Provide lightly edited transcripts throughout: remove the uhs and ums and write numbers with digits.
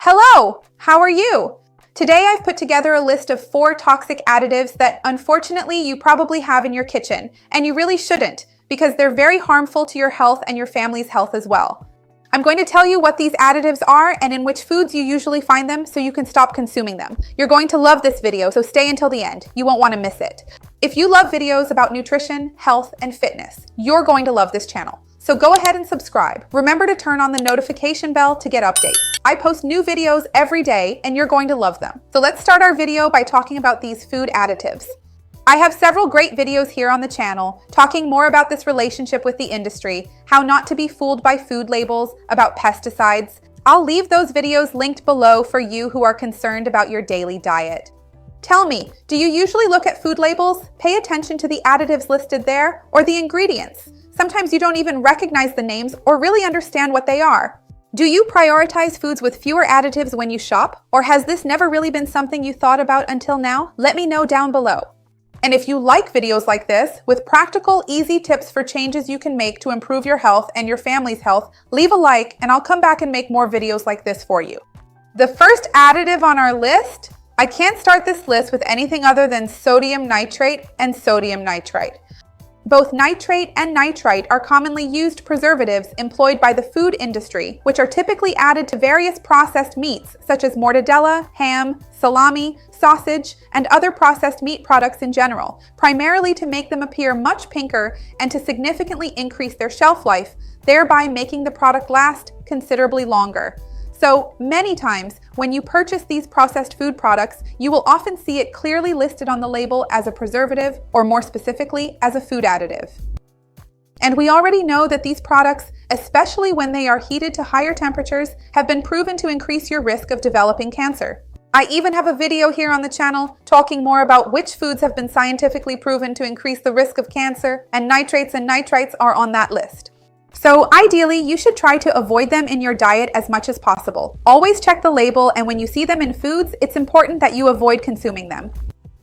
Hello, how are you? Today I've put together a list of 4 toxic additives that unfortunately you probably have in your kitchen, and you really shouldn't because they're very harmful to your health and your family's health as well. I'm going to tell you what these additives are and in which foods you usually find them so you can stop consuming them. You're going to love this video, so stay until the end. You won't want to miss it. If you love videos about nutrition, health, and fitness, you're going to love this channel. So go ahead and subscribe. Remember to turn on the notification bell to get updates. I post new videos every day and you're going to love them. So let's start our video by talking about these food additives. I have several great videos here on the channel talking more about this relationship with the industry, how not to be fooled by food labels, about pesticides. I'll leave those videos linked below for you who are concerned about your daily diet. Tell me, do you usually look at food labels, pay attention to the additives listed there, or the ingredients? Sometimes you don't even recognize the names or really understand what they are. Do you prioritize foods with fewer additives when you shop? Or has this never really been something you thought about until now? Let me know down below. And if you like videos like this, with practical, easy tips for changes you can make to improve your health and your family's health, leave a like and I'll come back and make more videos like this for you. The first additive on our list, I can't start this list with anything other than sodium nitrate and sodium nitrite. Both nitrate and nitrite are commonly used preservatives employed by the food industry, which are typically added to various processed meats, such as mortadella, ham, salami, sausage, and other processed meat products in general, primarily to make them appear much pinker and to significantly increase their shelf life, thereby making the product last considerably longer. So many times, when you purchase these processed food products, you will often see it clearly listed on the label as a preservative, or more specifically, as a food additive. And we already know that these products, especially when they are heated to higher temperatures, have been proven to increase your risk of developing cancer. I even have a video here on the channel talking more about which foods have been scientifically proven to increase the risk of cancer, and nitrates and nitrites are on that list. So ideally, you should try to avoid them in your diet as much as possible. Always check the label, and when you see them in foods, it's important that you avoid consuming them.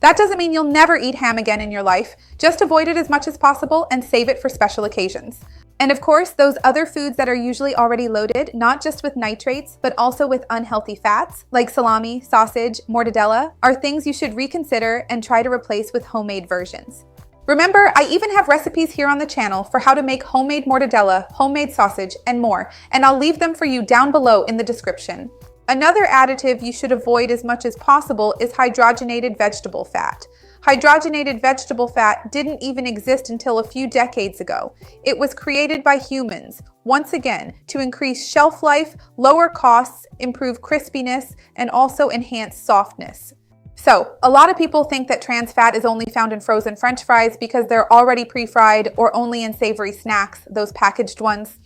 That doesn't mean you'll never eat ham again in your life. Just avoid it as much as possible and save it for special occasions. And of course, those other foods that are usually already loaded, not just with nitrates, but also with unhealthy fats, like salami, sausage, mortadella, are things you should reconsider and try to replace with homemade versions. Remember, I even have recipes here on the channel for how to make homemade mortadella, homemade sausage, and more, and I'll leave them for you down below in the description. Another additive you should avoid as much as possible is hydrogenated vegetable fat. Hydrogenated vegetable fat didn't even exist until a few decades ago. It was created by humans, once again, to increase shelf life, lower costs, improve crispiness, and also enhance softness. So, a lot of people think that trans fat is only found in frozen French fries because they're already pre-fried, or only in savory snacks, those packaged ones.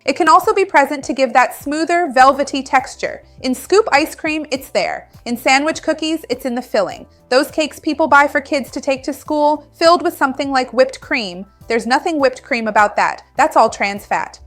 It can also be present to give that smoother, velvety texture. In scoop ice cream, it's there. In sandwich cookies, it's in the filling. Those cakes people buy for kids to take to school, filled with something like whipped cream. There's nothing whipped cream about that. That's all trans fat.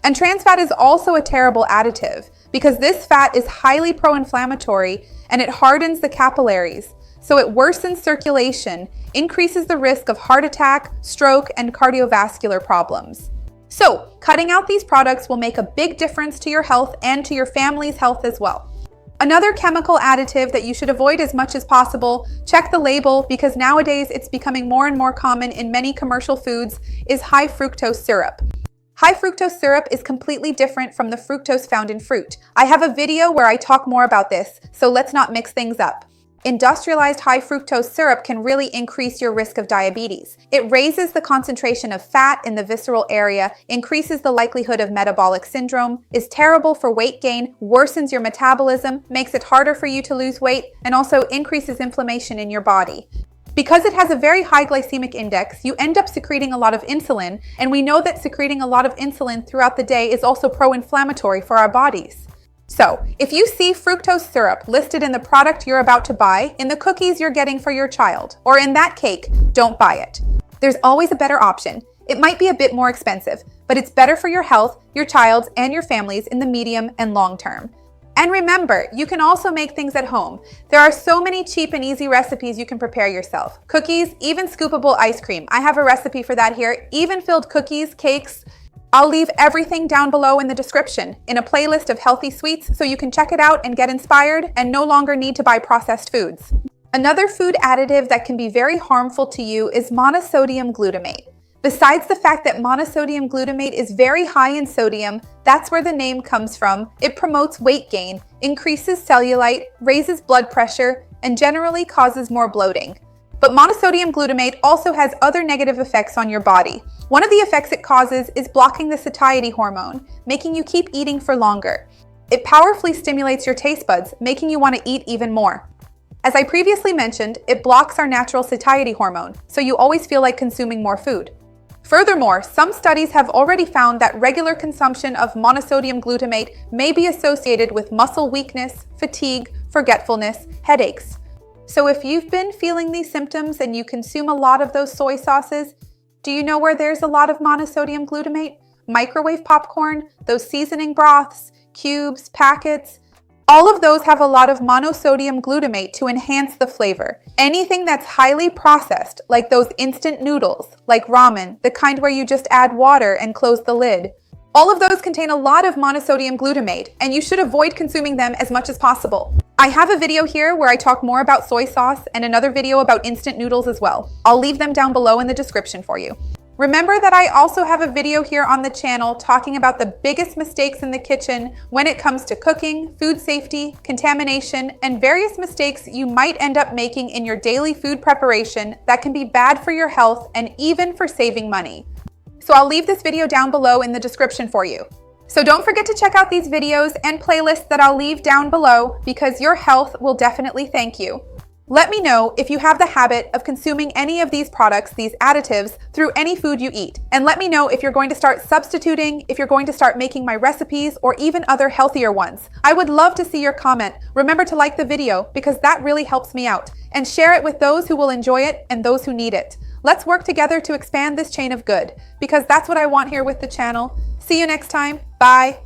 And trans fat is also a terrible additive because this fat is highly pro-inflammatory and it hardens the capillaries. So it worsens circulation, increases the risk of heart attack, stroke, and cardiovascular problems. So cutting out these products will make a big difference to your health and to your family's health as well. Another chemical additive that you should avoid as much as possible, check the label because nowadays it's becoming more and more common in many commercial foods, is high fructose syrup. High fructose syrup is completely different from the fructose found in fruit. I have a video where I talk more about this, so let's not mix things up. Industrialized high fructose syrup can really increase your risk of diabetes. It raises the concentration of fat in the visceral area, increases the likelihood of metabolic syndrome, is terrible for weight gain, worsens your metabolism, makes it harder for you to lose weight, and also increases inflammation in your body. Because it has a very high glycemic index, you end up secreting a lot of insulin, and we know that secreting a lot of insulin throughout the day is also pro-inflammatory for our bodies. So, if you see fructose syrup listed in the product you're about to buy, in the cookies you're getting for your child, or in that cake, don't buy it. There's always a better option. It might be a bit more expensive, but it's better for your health, your child's, and your family's in the medium and long term. And remember, you can also make things at home. There are so many cheap and easy recipes you can prepare yourself. Cookies, even scoopable ice cream. I have a recipe for that here. Even filled cookies, cakes, I'll leave everything down below in the description in a playlist of healthy sweets so you can check it out and get inspired and no longer need to buy processed foods. Another food additive that can be very harmful to you is monosodium glutamate. Besides the fact that monosodium glutamate is very high in sodium, that's where the name comes from, it promotes weight gain, increases cellulite, raises blood pressure, and generally causes more bloating. But monosodium glutamate also has other negative effects on your body. One of the effects it causes is blocking the satiety hormone, making you keep eating for longer. It powerfully stimulates your taste buds, making you want to eat even more. As I previously mentioned, it blocks our natural satiety hormone, so you always feel like consuming more food. Furthermore, some studies have already found that regular consumption of monosodium glutamate may be associated with muscle weakness, fatigue, forgetfulness, headaches. So if you've been feeling these symptoms and you consume a lot of those soy sauces, do you know where there's a lot of monosodium glutamate? Microwave popcorn, those seasoning broths, cubes, packets. All of those have a lot of monosodium glutamate to enhance the flavor. Anything that's highly processed, like those instant noodles, like ramen, the kind where you just add water and close the lid. All of those contain a lot of monosodium glutamate, and you should avoid consuming them as much as possible. I have a video here where I talk more about soy sauce and another video about instant noodles as well. I'll leave them down below in the description for you. Remember that I also have a video here on the channel talking about the biggest mistakes in the kitchen when it comes to cooking, food safety, contamination, and various mistakes you might end up making in your daily food preparation that can be bad for your health and even for saving money. So I'll leave this video down below in the description for you. So don't forget to check out these videos and playlists that I'll leave down below because your health will definitely thank you. Let me know if you have the habit of consuming any of these products, these additives, through any food you eat. And let me know if you're going to start substituting, if you're going to start making my recipes, or even other healthier ones. I would love to see your comment. Remember to like the video because that really helps me out. And share it with those who will enjoy it and those who need it. Let's work together to expand this chain of good because that's what I want here with the channel. See you next time. Bye.